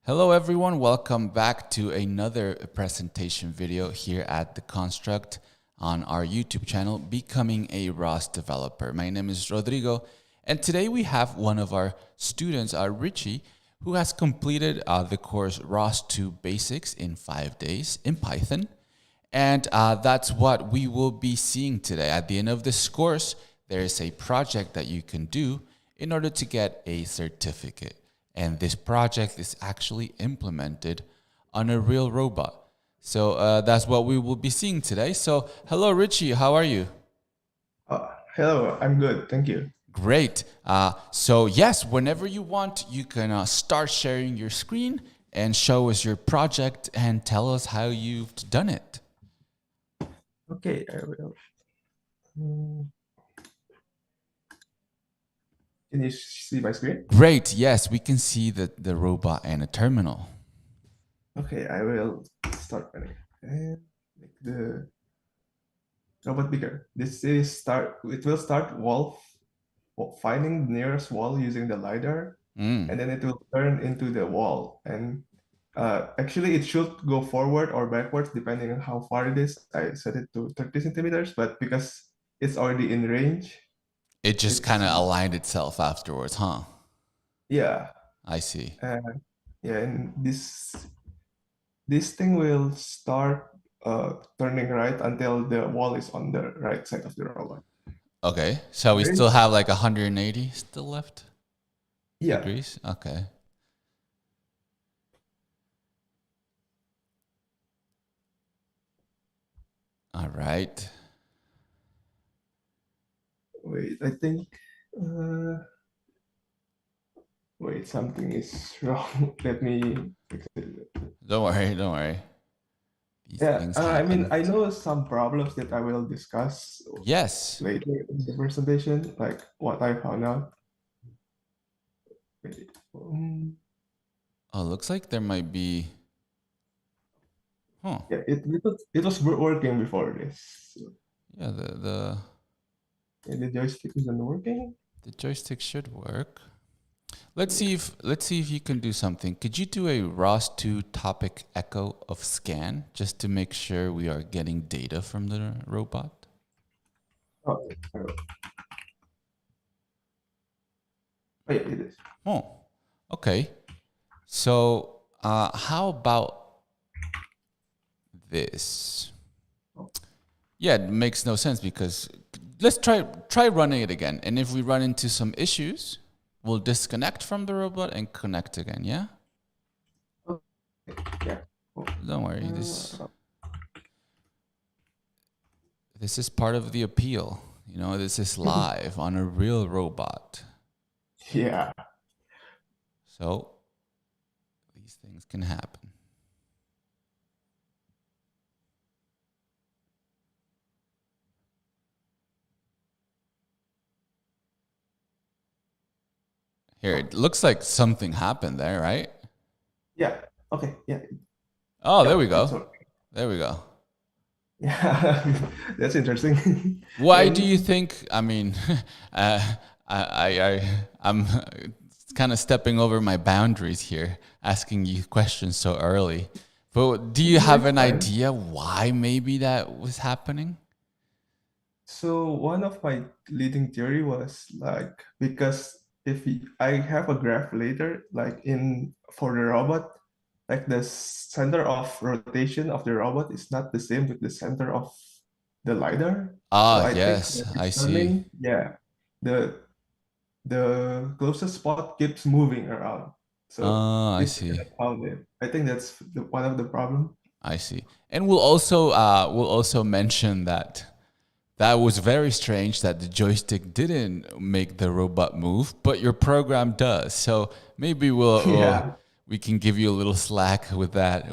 Hello everyone, welcome back to another presentation video here at The Construct on our YouTube channel, Becoming a ROS Developer. My name is Rodrigo, and today we have one of our students, Richie, who has completed the course ROS 2 Basics in 5 days in Python. And that's what we will be seeing today. At the end of this course, there is a project that you can do in order to get a certificate. And this project is actually implemented on a real robot. So that's what we will be seeing today. So hello, Richie. How are you? Hello, I'm good. Thank you. Great. So yes, whenever you want, you can start sharing your screen and show us your project and tell us how you've done it. Okay, I will. Can you see my screen? Great. Yes, we can see the robot and a terminal. Okay, I will start running and make the robot bigger. It will start finding the nearest wall using the LiDAR, and then it will turn into the wall. And actually, it should go forward or backwards depending on how far it is. I set it to 30 centimeters, but because it's already in range, it just kind of aligned itself afterwards, huh? Yeah. I see. Yeah, and this thing will start turning right until the wall is on the right side of the robot. Okay, so we still have like 180 still left? Yeah. Degrees? Okay. All right. Wait, I think wait, something is wrong. Let me fix it. Don't worry, don't worry. These things I mean, happen. I know some problems that I will discuss Yes. later in the presentation, like what I found out. Wait, Oh, looks like there might be. Huh. yeah, it was working before this. Yeah, The joystick isn't working. the joystick should work. Let's see if you can do something. Could you do a ROS2 topic echo of scan just to make sure we are getting data from the robot? Oh, yeah, it is. Oh, okay. So how about this? Yeah, it makes no sense because let's try running it again. And if we run into some issues, we'll disconnect from the robot and connect again, yeah? Yeah. Don't worry, this is part of the appeal. You know, this is live on a real robot. Yeah. So these things can happen. Here, it looks like something happened there, right? Yeah. Okay. Yeah. Oh, there we go. There we go. Yeah, that's interesting. Why do you think? I mean, I'm kind of stepping over my boundaries here, asking you questions so early. But do you have an idea why maybe that was happening? So one of my leading theory was like because I have a graph later, like for the robot, like the center of rotation of the robot is not the same with the center of the LiDAR. So Ah, I think yes, when I it's see. turning, yeah, the the closest spot keeps moving around. So Oh, I it see. found it. I think that's one of the problem. I see. And we'll also mention that that was very strange that the joystick didn't make the robot move, but your program does. So maybe Yeah. we can give you a little slack with that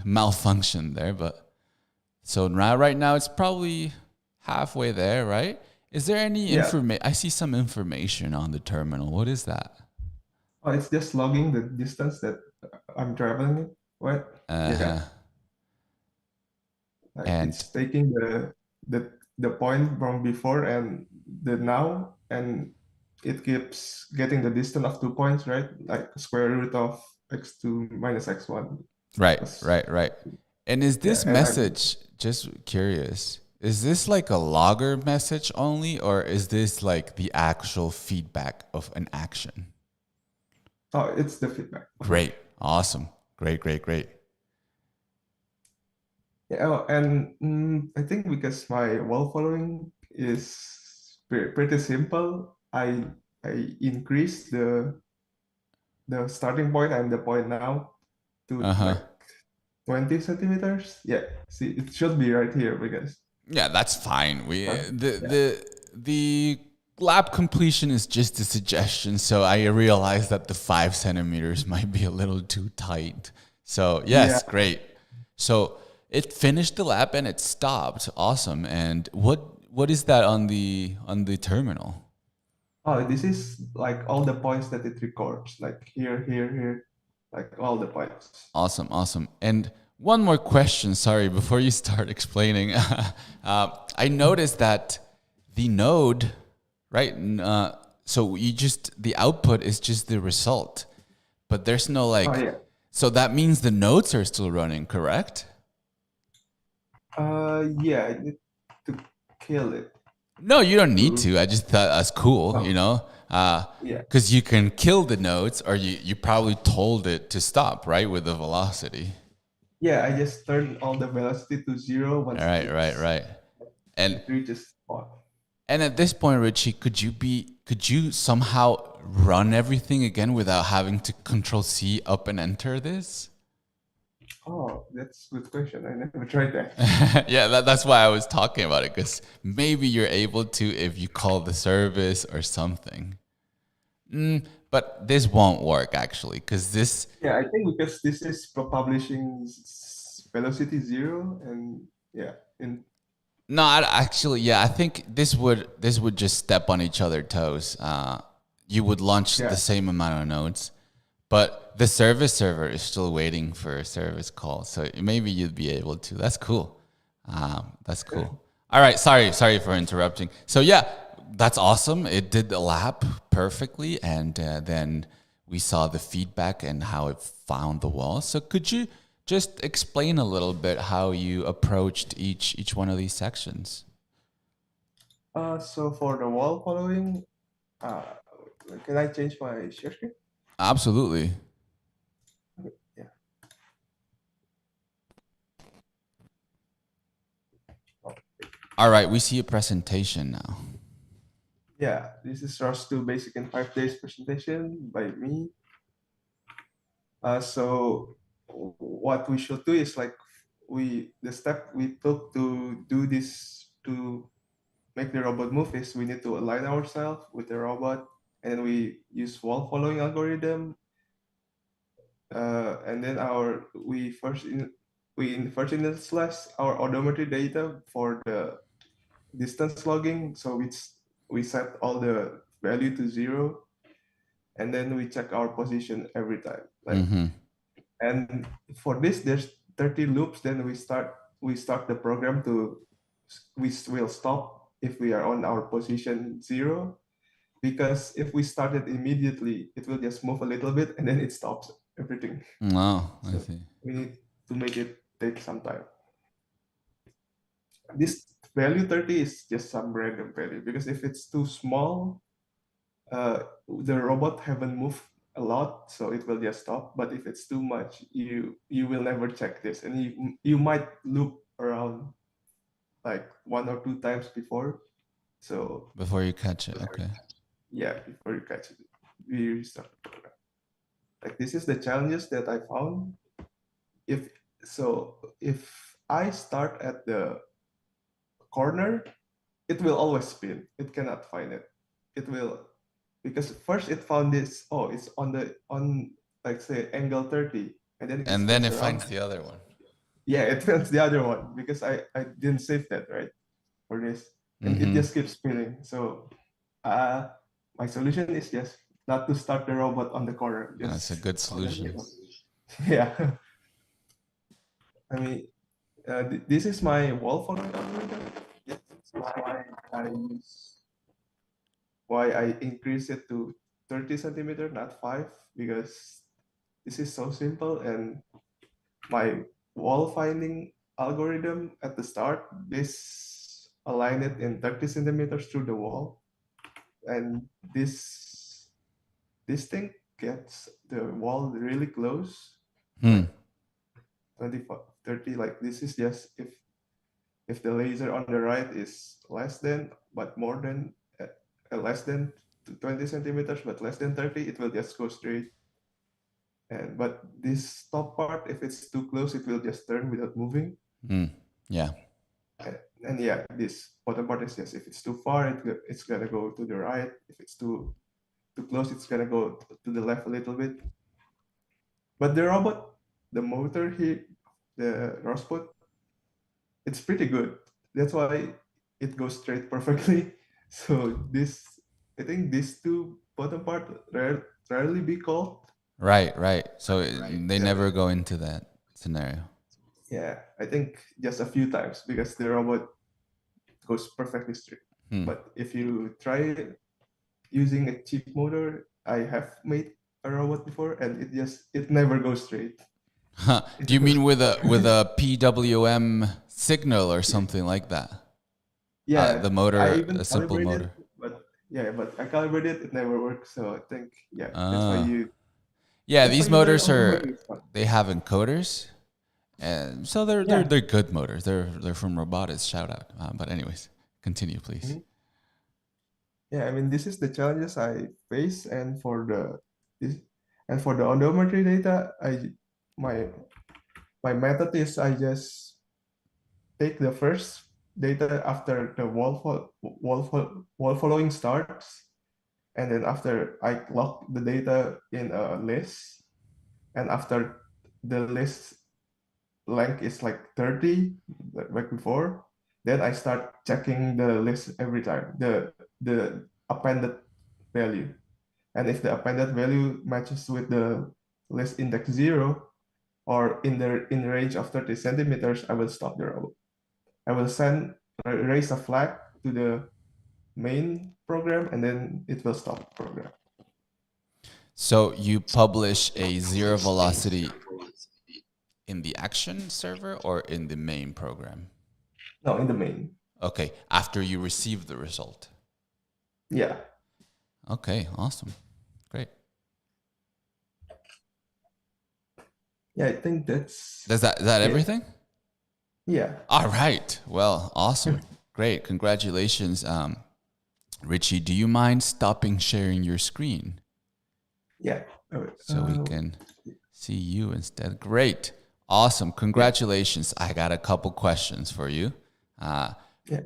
malfunction there. But so now right now it's probably halfway there, right? Is there any Yeah. information? I see some information on the terminal. What is that? Oh, it's just logging the distance that I'm traveling it. What? Yeah. Like And it's taking the point from before and the now and it keeps getting the distance of 2 points, right? Like square root of x2 minus x1. Right, Plus, right, right. And is yeah, this and message, just curious, is this like a logger message only, or is this like the actual feedback of an action? it's the feedback. Great. Awesome. Great, great, great. Yeah, and I think because my wall following is pretty simple, I increase the starting point and the point now to Uh-huh. like 20 centimeters. Yeah, see, it should be right here because Yeah, that's fine. yeah, The lap completion is just a suggestion, so I realize that the 5 centimeters might be a little too tight. So yeah. yes, great. So it finished the lap and it stopped. Awesome. And what is that on the terminal? Oh, this is like all the points that it records, like here, here, here, like all the points. Awesome, awesome. And one more question, sorry, before you start explaining. I noticed that the node, right? So you just, the output is just the result, but there's no Oh like, yeah. so that means the nodes are still running, correct? Yeah, I need to kill it No, you don't need to. to. I just thought that's cool, Oh, you know? yeah. Because you can kill the nodes, or you probably told it to stop, right, with the velocity. Yeah, I just turn all the velocity to zero once Right, right, right. And it reaches spot. And at this point, Richie, could you somehow run everything again without having to Control C up and enter this? Oh, that's a good question. I never tried that. Yeah, that's why I was talking about it, because maybe you're able to if you call the service or something. But this won't work actually, because this. Yeah, I think because this is publishing velocity zero, and yeah, in No, actually, yeah, I think this would just step on each other's toes. You would launch yeah, the same amount of nodes, but the service server is still waiting for a service call, so maybe you'd be able to. That's cool. That's cool. All right, sorry for interrupting. So yeah, that's awesome. It did the lap perfectly, and then we saw the feedback and how it found the wall. So could you just explain a little bit how you approached each one of these sections? So for the wall following, uh, can I change my share screen? Absolutely. Yeah. All right, we see a presentation now. Yeah, this is ROS2 Basic in 5 Days presentation by me. So what we should do is like the step we took to do this to make the robot move is we need to align ourselves with the robot, and then we use wall following algorithm, and then we first initialize our odometry data for the distance logging. So we set all the value to zero, and then we check our position every time. Like, Mm-hmm. and for this, there's 30 loops. Then we start the program to we will stop if we are on our position zero, because if we start it immediately, it will just move a little bit and then it stops everything. Oh, I So see. we need to make it take some time. This value 30 is just some random value, because if it's too small, the robot haven't moved a lot, so it will just stop. But if it's too much, you will never check this, and you might loop around like 1 or 2 times before. So Before you catch it, okay. yeah, before you catch it, we restart the program. Like, this is the challenges that I found. If if I start at the corner, it will always spin. It cannot find it. It will, because first it found this. Oh, it's on like say angle 30, and then it And then spins it around. finds the other one. Yeah, it finds the other one because I didn't save that right for this, and it Mm-hmm. just keeps spinning. So uh my solution is just not to start the robot on the corner, That's a just good on the solution. middle. Yeah. I mean, this is my wall following algorithm. This is why I use why I increase it to 30 centimeter, not 5, because this is so simple, and my wall finding algorithm at the start, this align it in 30 centimeters through the wall, and this thing gets the wall really close, Hmm. like 25, 30. Like this is just if the laser on the right is less than, but more than, less than 20 centimeters, but less than 30, it will just go straight. And but this top part, if it's too close, it will just turn without moving. Hmm. Yeah. And yeah, this bottom part is just if it's too far, it's gonna go to the right. If it's too close, it's gonna go to the left a little bit. But the robot, the motor here, the ROS, it's pretty good. That's why it goes straight perfectly. So I think these two bottom part rarely be called. Right. Right. So they Yeah, never go into that scenario. yeah. I think just a few times because the robot goes perfectly straight. Hmm. But if you try using a cheap motor, I have made a robot before, and it never goes straight. Huh. It Do you goes mean with a PWM signal or something like that? yeah. The I motor, even a simple calibrated, motor. but yeah, but I calibrated it never works. So I think yeah, Uh, yeah, that's why these you learn motors automatic stuff. they have encoders, and so they're Yeah. they're good motors. They're from Robotics. Shout out. But anyways, continue, please. Mhm. Yeah, I mean this is the challenges I face, and this for the odometry data, my my method is I just take the first data after the wall following starts, and then after I log the data in a list, and after the list length is like 30, like before, then I start checking the list every time, the appended value. And if the appended value matches with the list index 0, or in range of 30 centimeters, I will stop the robot. I will raise a flag to the main program, and then it will stop program. So you publish a zero velocity in the action server or in the main program? No, in the main. Okay, after you receive the result. Yeah. Okay, awesome. Great. Yeah, I think that's Is that it. everything? Yeah. All right. Well, awesome. Great. Congratulations. Richie, do you mind stopping sharing your screen Yeah. All right. so we can see you instead? Great. Awesome. Congratulations. I got a couple questions for you. Yeah.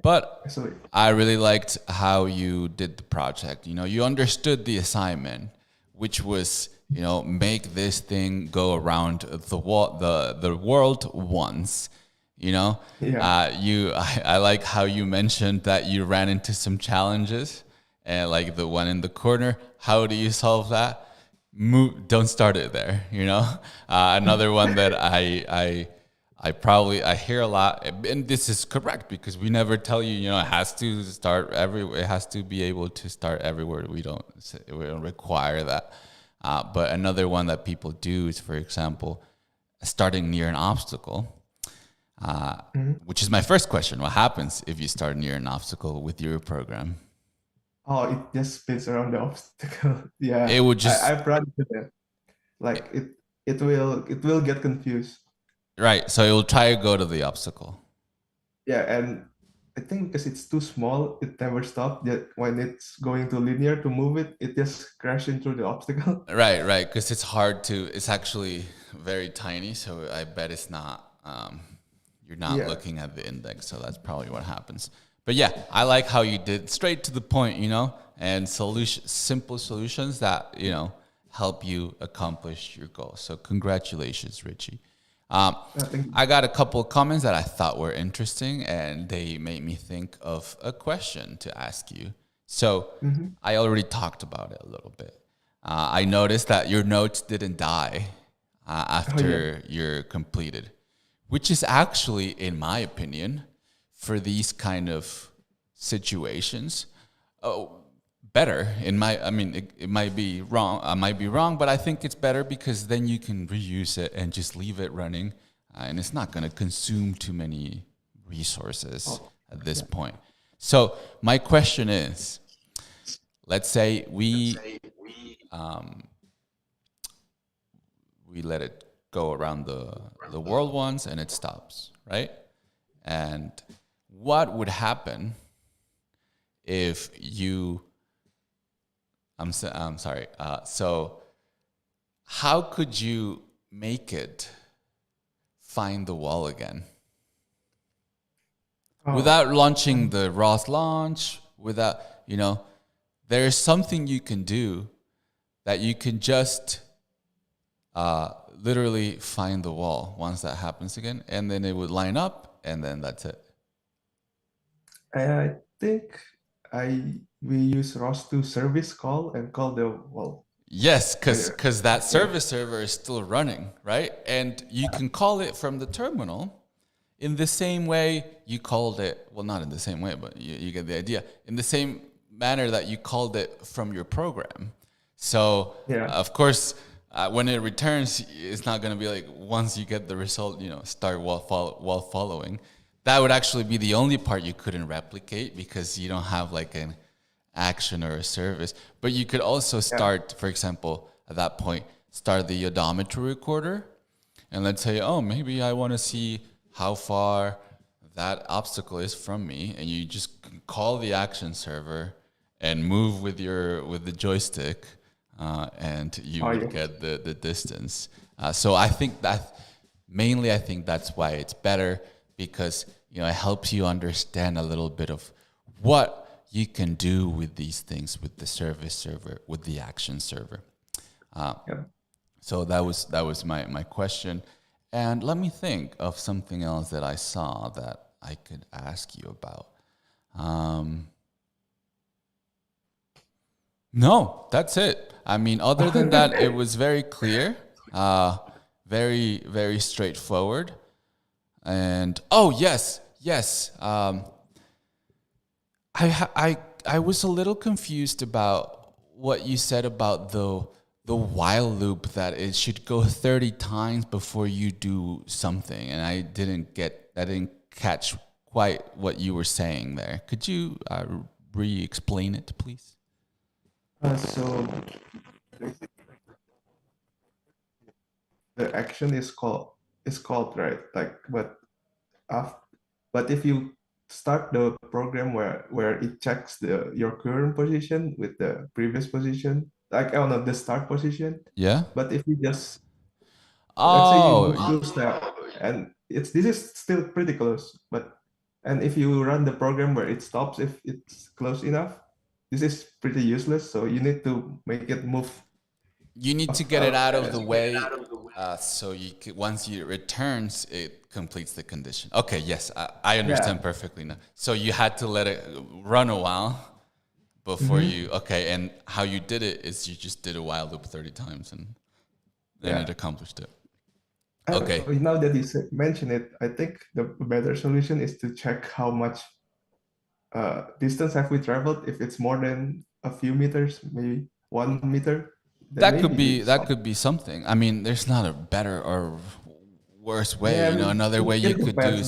But So I really liked how you did the project. You know, you understood the assignment, which was, you know, make this thing go around the world once. You know, yeah. I like how you mentioned that you ran into some challenges, and like the one in the corner. How do you solve that? Don't start it there. You know, another one that I hear a lot, and this is correct because we never tell you, you know, it has to start everywhere. It has to be able to start everywhere. We don't require that. But another one that people do is, for example, starting near an obstacle, which is my first question. What happens if you start near an obstacle with your program? Oh, it just spins around the obstacle. Yeah. It would just, I've run into that. Like it will get confused. right. So it will try to go to the obstacle. Yeah, and I think because it's too small, it never stops. That when it's going to linear to move it, it just crash into the obstacle. Right. Because it's hard to, it's actually very tiny. So I bet it's not, you're not Yeah. looking at the index. So that's probably what happens. But yeah, I like how you did straight to the point, you know, and simple solutions that, you know, help you accomplish your goals. So congratulations, Richie. I think I got a couple of comments that I thought were interesting, and they made me think of a question to ask you. So I already talked about it a little bit. I noticed that your notes didn't die oh yeah. after you're completed, which is actually, in my opinion, for these kind of situations, better. It might be wrong. I might be wrong, but I think it's better because then you can reuse it and just leave it running, and it's not going to consume too many resources at this point. So my question is, let's say we let it go around the world once and it stops, right? And what would happen if you? I'm sorry. So, how could you make it find the wall again without launching the ROS launch? Without, there's something you can do that you can just literally find the wall once that happens again, and then it would line up, and then that's it. I think we use ROS to service call and call the wall. Yes, because that service server is still running, right? And you can call it from the terminal in the same way you called it. Well, not in the same way, but you get the idea. In the same manner that you called it from your program. So, of course, when it returns, it's not going to be like once you get the result, start while following. That would actually be the only part you couldn't replicate because you don't have like an action or a service. But you could also start, for example, at that point, start the odometry recorder. And let's say, maybe I want to see how far that obstacle is from me. And you just call the action server and move with the joystick, and you would get the distance. So I think that's why it's better, because it helps you understand a little bit of what you can do with these things, with the service server, with the action server. So that was my question. And let me think of something else that I saw that I could ask you about. No, that's it. Other than that, it was very clear, very, very straightforward. And yes. I was a little confused about what you said about the while loop, that it should go 30 times before you do something, and I didn't catch quite what you were saying there. Could you re-explain it, please? So the action is called right, like, but if you start the program where it checks your current position with the previous position, like the start position. Yeah. But if you just let's say you move 2 steps, and this is still pretty close, and if you run the program where it stops if it's close enough, this is pretty useless. So you need to make it move. You need to get it out of the way, so once it returns, it completes the condition. Okay, yes, I understand perfectly now. So you had to let it run a while before you. Okay, and how you did it is you just did a while loop 30 times, and then it accomplished it. Okay. Now that you mention it, I think the better solution is to check how much distance have we traveled. If it's more than a few meters, maybe 1 meter. That could be something. There's not a better or worse way. Another way you could do.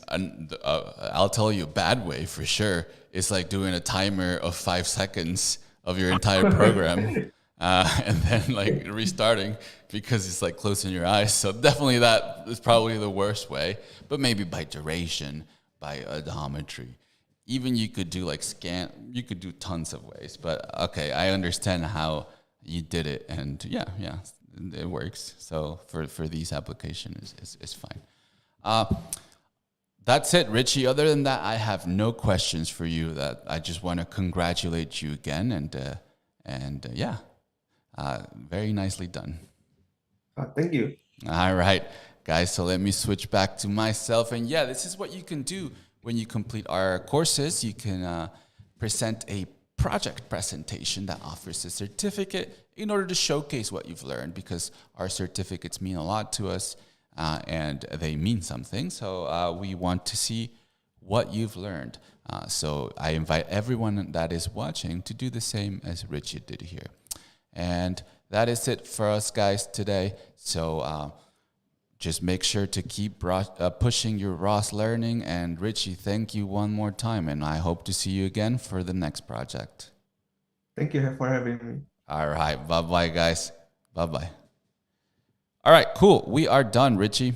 I'll tell you, a bad way for sure is like doing a timer of 5 seconds of your entire program, and then like restarting because it's like closing your eyes. So definitely that is probably the worst way. But maybe by duration, by odometry. Even you could do like scan. You could do tons of ways. But okay, I understand how you did it, and yeah, it works. So for these applications, it's fine. That's it, Richie. Other than that, I have no questions for you. That I just want to congratulate you again, and very nicely done. Thank you. All right, guys. So let me switch back to myself, and this is what you can do when you complete our courses. You can present a project presentation that offers a certificate in order to showcase what you've learned, because our certificates mean a lot to us, and they mean something. So we want to see what you've learned. So I invite everyone that is watching to do the same as Richie did here. And that is it for us guys today. So just make sure to keep pushing your ROS learning. And Richie, thank you one more time. And I hope to see you again for the next project. Thank you for having me. All right. Bye-bye, guys. Bye-bye. All right, cool. We are done, Richie.